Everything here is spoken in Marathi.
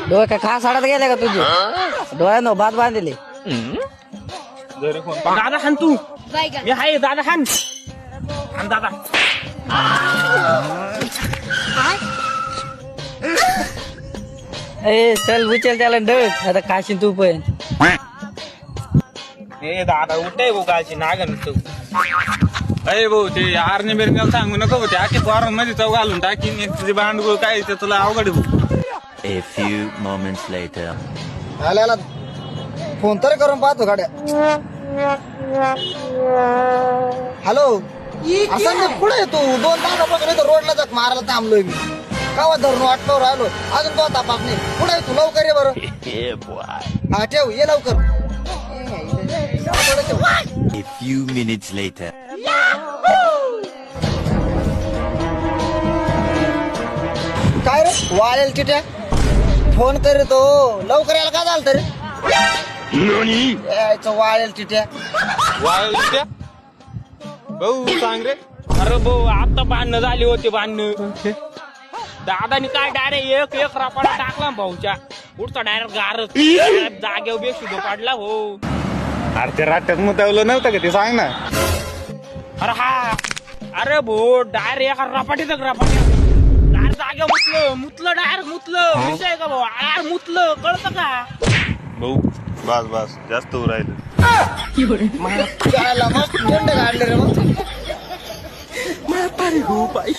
डोळे काय खास आडत गेले का तुझे डोळ्यानं भात बांधले दादा हान तू मी हाय दादा हान हान दादा ए चल उचल त्याला डळ आता खाशील तू पण ए दादा उठे भाऊ कालची नागन तू अरे भाऊ ते आरने बिरण्याला सांगू नको ते आखी पोरांमध्ये चव घालून टाकीन तुझे भांडगोळ काय ते तुला अवघड भाऊ. A few moments later. आल्याला फोन तर करून पाहतो गाड्या. हॅलो असं नाही पुढे तू 2 तासापासून इथं रोडला जात मारायला थांबलोय मी कावा धरून वाटलो राहिलो अजून तो तापास नाही पुढे तू लवकर ये बरं. Yeah, boy. हा ठेव ये लवकर. A few minutes later. काय रे वाळेल चिट्या फोन करतो लवकर यायला का झालं तरी यायचं वाळेल चिट्या वाळल्या भाऊ सांग रे अरे भाऊ आता भांडणं झाली होती भांडणं दादानी काय डायरेक्ट एक रापाडा टाकला भाऊच्या पुढचा डायरेक्ट गारच जागेवर बेशुद्ध पाडला भाऊ. अरे ते राट्यात मुतावलं नव्हतं का ते सांग ना. अरे हा अरे भाऊ डायरेक्ट एका रपाटीत रपाटी जागेवर मुतलं डायरेक्ट मुतलं विषय का भाऊ आर मुतलं कळतं का भाऊ बस बस जास्त राहिलं मस्त काढले रे मग अरे हो बाई